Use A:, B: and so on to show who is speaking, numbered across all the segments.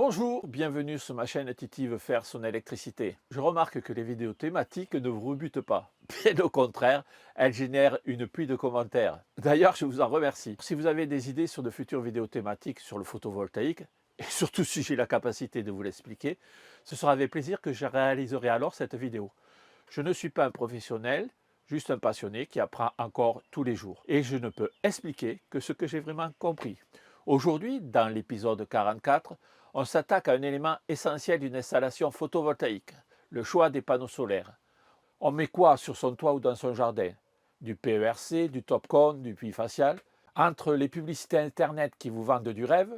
A: Bonjour, bienvenue sur ma chaîne Titi veut faire son électricité. Je remarque que les vidéos thématiques ne vous rebutent pas. Bien au contraire, elles génèrent une pluie de commentaires. D'ailleurs, je vous en remercie. Si vous avez des idées sur de futures vidéos thématiques sur le photovoltaïque, et surtout si j'ai la capacité de vous l'expliquer, ce sera avec plaisir que je réaliserai alors cette vidéo. Je ne suis pas un professionnel, juste un passionné qui apprend encore tous les jours. Et je ne peux expliquer que ce que j'ai vraiment compris. Aujourd'hui, dans l'épisode 44, on s'attaque à un élément essentiel d'une installation photovoltaïque, le choix des panneaux solaires. On met quoi sur son toit ou dans son jardin? Du PERC, du TOPCon, du puits facial. Entre les publicités Internet qui vous vendent du rêve,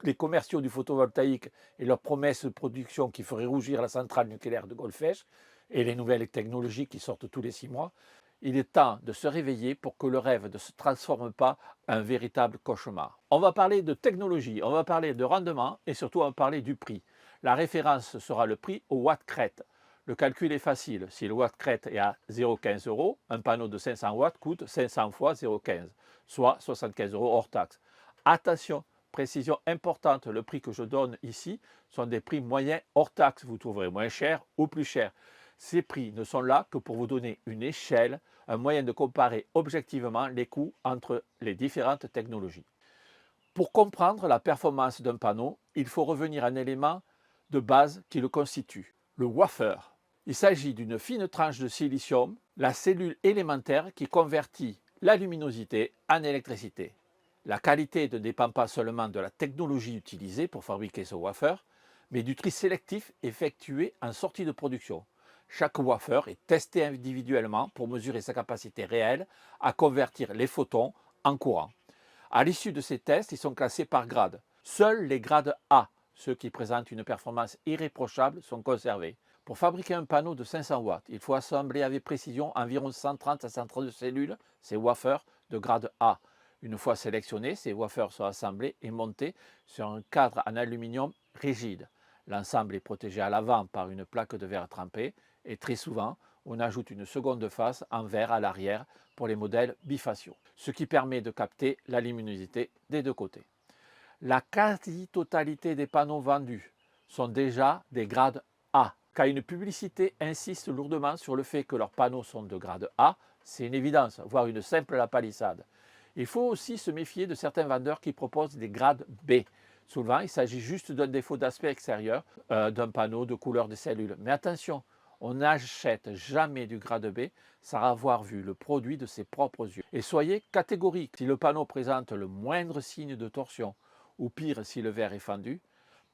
A: les commerciaux du photovoltaïque et leurs promesses de production qui feraient rougir la centrale nucléaire de Golfech et les nouvelles technologies qui sortent tous les 6 mois, il est temps de se réveiller pour que le rêve ne se transforme pas en un véritable cauchemar. On va parler de technologie, on va parler de rendement et surtout on va parler du prix. La référence sera le prix au watt-crête. Le calcul est facile. Si le watt-crête est à 0,15 €, un panneau de 500 watts coûte 500 fois 0,15, soit 75 € hors taxe. Attention, précision importante, le prix que je donne ici sont des prix moyens hors taxe. Vous trouverez moins cher ou plus cher. Ces prix ne sont là que pour vous donner une échelle, un moyen de comparer objectivement les coûts entre les différentes technologies. Pour comprendre la performance d'un panneau, il faut revenir à un élément de base qui le constitue, le wafer. Il s'agit d'une fine tranche de silicium, la cellule élémentaire qui convertit la luminosité en électricité. La qualité ne dépend pas seulement de la technologie utilisée pour fabriquer ce wafer, mais du tri sélectif effectué en sortie de production. Chaque wafer est testé individuellement pour mesurer sa capacité réelle à convertir les photons en courant. À l'issue de ces tests, ils sont classés par grade. Seuls les grades A, ceux qui présentent une performance irréprochable, sont conservés. Pour fabriquer un panneau de 500 watts, il faut assembler avec précision environ 130 à 132 cellules, ces wafers de grade A. Une fois sélectionnés, ces wafers sont assemblés et montés sur un cadre en aluminium rigide. L'ensemble est protégé à l'avant par une plaque de verre trempé et très souvent, on ajoute une seconde face en verre à l'arrière pour les modèles bifaciaux, ce qui permet de capter la luminosité des deux côtés. La quasi-totalité des panneaux vendus sont déjà des grades A. Quand une publicité insiste lourdement sur le fait que leurs panneaux sont de grade A, c'est une évidence, voire une simple lapalissade. Il faut aussi se méfier de certains vendeurs qui proposent des grades B. Souvent, il s'agit juste d'un défaut d'aspect extérieur d'un panneau, de couleur des cellules. Mais attention, on n'achète jamais du grade B sans avoir vu le produit de ses propres yeux. Et soyez catégorique, si le panneau présente le moindre signe de torsion, ou pire si le verre est fendu,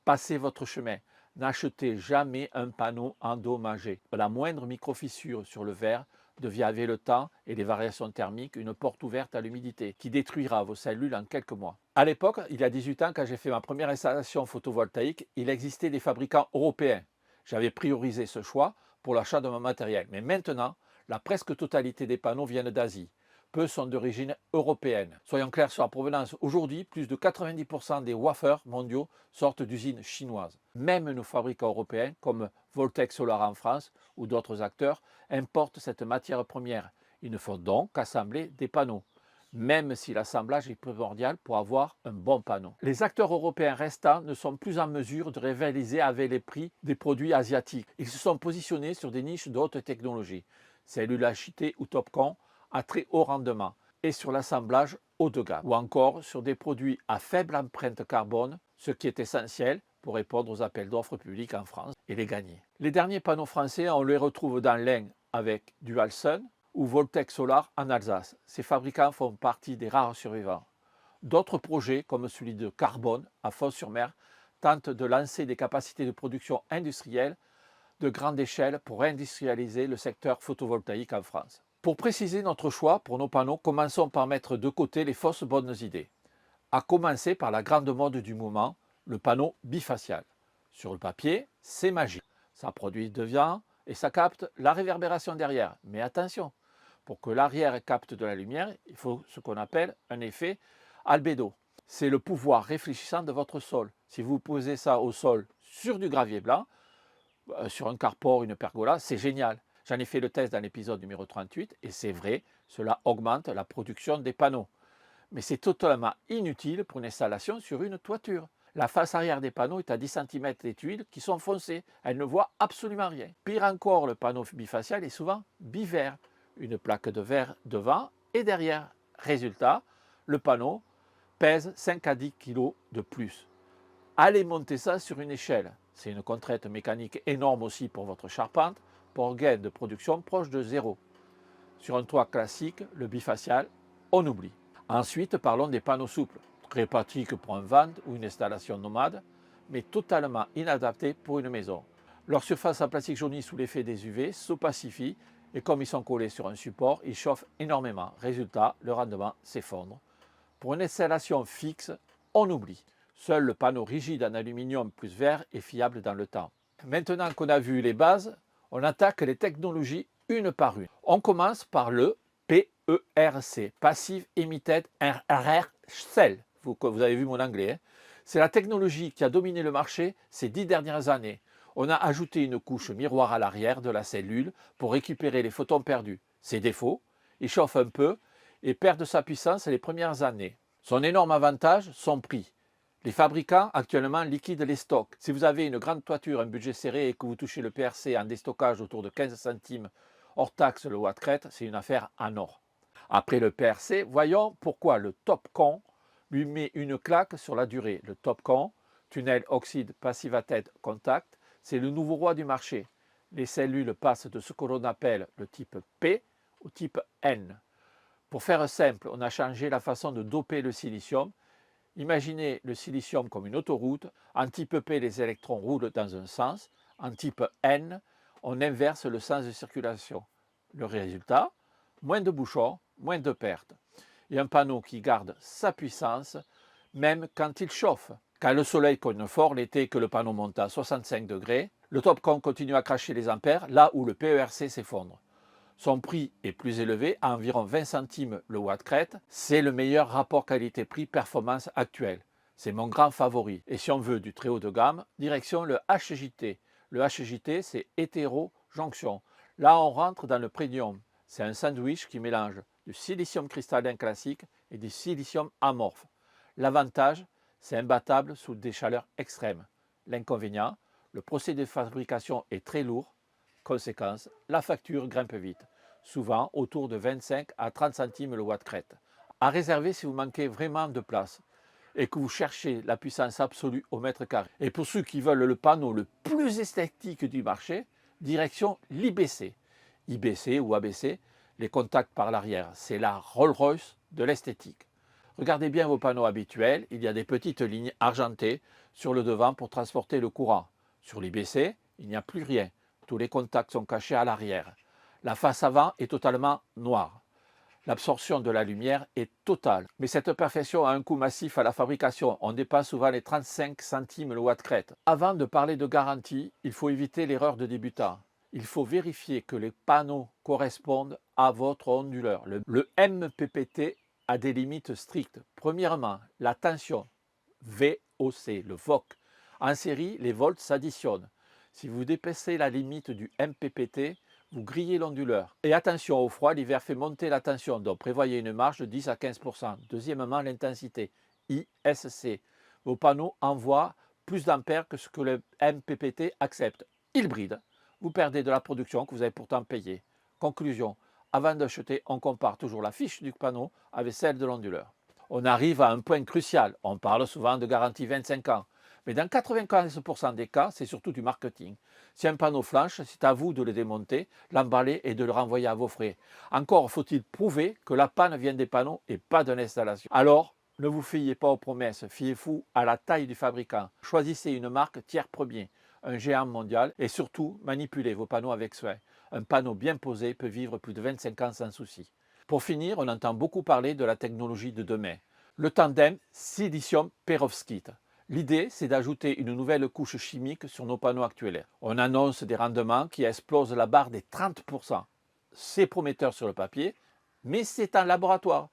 A: passez votre chemin. N'achetez jamais un panneau endommagé. La moindre micro-fissure sur le verre devient avec le temps et les variations thermiques une porte ouverte à l'humidité qui détruira vos cellules en quelques mois. À l'époque, il y a 18 ans, quand j'ai fait ma première installation photovoltaïque, il existait des fabricants européens. J'avais priorisé ce choix pour l'achat de mon matériel. Mais maintenant, la presque totalité des panneaux viennent d'Asie. Peu sont d'origine européenne. Soyons clairs sur la provenance. Aujourd'hui, plus de 90% des wafers mondiaux sortent d'usines chinoises. Même nos fabricants européens, comme Voltec Solar en France ou d'autres acteurs, importent cette matière première. Il ne faut donc qu'assembler des panneaux, même si l'assemblage est primordial pour avoir un bon panneau. Les acteurs européens restants ne sont plus en mesure de rivaliser avec les prix des produits asiatiques. Ils se sont positionnés sur des niches de haute technologie, cellules HT ou TOPCon, à très haut rendement et sur l'assemblage haut de gamme, ou encore sur des produits à faible empreinte carbone, ce qui est essentiel pour répondre aux appels d'offres publics en France et les gagner. Les derniers panneaux français, on les retrouve dans l'Ain avec Dualsun ou Voltec Solar en Alsace. Ces fabricants font partie des rares survivants. D'autres projets, comme celui de Carbone à Fos-sur-Mer, tentent de lancer des capacités de production industrielle de grande échelle pour réindustrialiser le secteur photovoltaïque en France. Pour préciser notre choix pour nos panneaux, commençons par mettre de côté les fausses bonnes idées. À commencer par la grande mode du moment, le panneau bifacial. Sur le papier, c'est magique. Ça produit de vent et ça capte la réverbération derrière. Mais attention, pour que l'arrière capte de la lumière, il faut ce qu'on appelle un effet albédo. C'est le pouvoir réfléchissant de votre sol. Si vous posez ça au sol sur du gravier blanc, sur un carport, une pergola, c'est génial. J'en ai fait le test dans l'épisode numéro 38 et c'est vrai, cela augmente la production des panneaux. Mais c'est totalement inutile pour une installation sur une toiture. La face arrière des panneaux est à 10 cm des tuiles qui sont foncées. Elles ne voient absolument rien. Pire encore, le panneau bifacial est souvent bivert. Une plaque de verre devant et derrière. Résultat, le panneau pèse 5 à 10 kg de plus. Allez monter ça sur une échelle. C'est une contrainte mécanique énorme aussi pour votre charpente, pour gain de production proche de zéro. Sur un toit classique, le bifacial, on oublie. Ensuite, parlons des panneaux souples, très pratiques pour un van ou une installation nomade, mais totalement inadaptés pour une maison. Leur surface en plastique jauni sous l'effet des UV s'opacifie et comme ils sont collés sur un support, ils chauffent énormément. Résultat, le rendement s'effondre. Pour une installation fixe, on oublie. Seul le panneau rigide en aluminium plus verre est fiable dans le temps. Maintenant qu'on a vu les bases, on attaque les technologies une par une. On commence par le PERC, Passive Emitted Rare Cell. Vous avez vu mon anglais. Hein. C'est la technologie qui a dominé le marché ces 10 dernières années. On a ajouté une couche miroir à l'arrière de la cellule pour récupérer les photons perdus. Ses défauts, il chauffe un peu et perd de sa puissance les premières années. Son énorme avantage, son prix. Les fabricants actuellement liquident les stocks. Si vous avez une grande toiture, un budget serré et que vous touchez le PRC en déstockage autour de 15 centimes hors taxe le watt-crête, c'est une affaire en or. Après le PRC, voyons pourquoi le Topcon lui met une claque sur la durée. Le Topcon, tunnel oxyde passivated contact, c'est le nouveau roi du marché. Les cellules passent de ce que l'on appelle le type P au type N. Pour faire simple, on a changé la façon de doper le silicium. Imaginez le silicium comme une autoroute. En type P, les électrons roulent dans un sens. En type N, on inverse le sens de circulation. Le résultat, moins de bouchons, moins de pertes. Et un panneau qui garde sa puissance, même quand il chauffe. Quand le soleil cogne fort, l'été et que le panneau monte à 65 degrés, le Topcon continue à cracher les ampères là où le PERC s'effondre. Son prix est plus élevé, à environ 20 centimes le watt-crête. C'est le meilleur rapport qualité-prix-performance actuel. C'est mon grand favori. Et si on veut du très haut de gamme, direction le HJT. Le HJT, c'est hétéro-jonction. Là, on rentre dans le premium. C'est un sandwich qui mélange du silicium cristallin classique et du silicium amorphe. L'avantage, c'est imbattable sous des chaleurs extrêmes. L'inconvénient, le procédé de fabrication est très lourd. Conséquence, la facture grimpe vite, souvent autour de 25 à 30 centimes le watt-crête. À réserver si vous manquez vraiment de place et que vous cherchez la puissance absolue au mètre carré. Et pour ceux qui veulent le panneau le plus esthétique du marché, direction l'IBC. IBC ou ABC, les contacts par l'arrière, c'est la Rolls-Royce de l'esthétique. Regardez bien vos panneaux habituels, il y a des petites lignes argentées sur le devant pour transporter le courant. Sur l'IBC, il n'y a plus rien. Tous les contacts sont cachés à l'arrière. La face avant est totalement noire. L'absorption de la lumière est totale. Mais cette perfection a un coût massif à la fabrication. On dépasse souvent les 35 centimes le watt-crête. Avant de parler de garantie, il faut éviter l'erreur de débutant. Il faut vérifier que les panneaux correspondent à votre onduleur. Le MPPT a des limites strictes. Premièrement, la tension VOC, le VOC. En série, les volts s'additionnent. Si vous dépassez la limite du MPPT, vous grillez l'onduleur. Et attention au froid, l'hiver fait monter la tension, donc prévoyez une marge de 10 à 15%. Deuxièmement, l'intensité, ISC. Vos panneaux envoient plus d'ampères que ce que le MPPT accepte. Il bride. Vous perdez de la production que vous avez pourtant payée. Conclusion, avant d'acheter, on compare toujours la fiche du panneau avec celle de l'onduleur. On arrive à un point crucial. On parle souvent de garantie 25 ans. Mais dans 95% des cas, c'est surtout du marketing. Si un panneau flanche, c'est à vous de le démonter, l'emballer et de le renvoyer à vos frais. Encore faut-il prouver que la panne vient des panneaux et pas de l'installation. Alors, ne vous fiez pas aux promesses, fiez-vous à la taille du fabricant. Choisissez une marque tiers premier, un géant mondial et surtout manipulez vos panneaux avec soin. Un panneau bien posé peut vivre plus de 25 ans sans souci. Pour finir, on entend beaucoup parler de la technologie de demain. Le tandem silicium-perovskite. L'idée, c'est d'ajouter une nouvelle couche chimique sur nos panneaux actuels. On annonce des rendements qui explosent la barre des 30%. C'est prometteur sur le papier, mais c'est en laboratoire.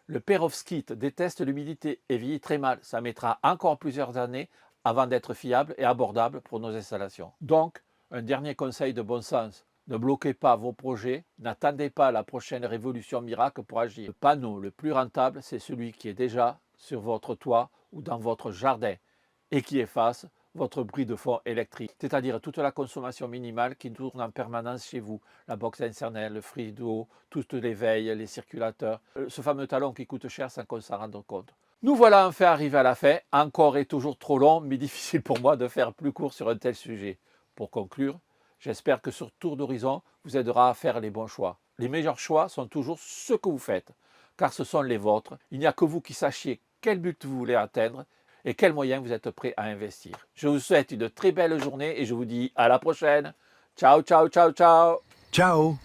A: Le perovskite déteste l'humidité et vieillit très mal. Ça mettra encore plusieurs années avant d'être fiable et abordable pour nos installations. Donc, un dernier conseil de bon sens. Ne bloquez pas vos projets, n'attendez pas la prochaine révolution miracle pour agir. Le panneau le plus rentable, c'est celui qui est déjà sur votre toit ou dans votre jardin. et qui efface votre bruit de fond électrique, c'est-à-dire toute la consommation minimale qui tourne en permanence chez vous, la box Internet, le frigo, toutes les veilles, les circulateurs, ce fameux talon qui coûte cher sans qu'on s'en rende compte. Nous voilà enfin arrivés à la fin, encore et toujours trop long, mais difficile pour moi de faire plus court sur un tel sujet. Pour conclure, j'espère que ce tour d'horizon vous aidera à faire les bons choix. Les meilleurs choix sont toujours ceux que vous faites, car ce sont les vôtres. Il n'y a que vous qui sachiez quel but vous voulez atteindre et quels moyens vous êtes prêt à investir. Je vous souhaite une très belle journée et je vous dis à la prochaine. Ciao, ciao, ciao, ciao.
B: Ciao.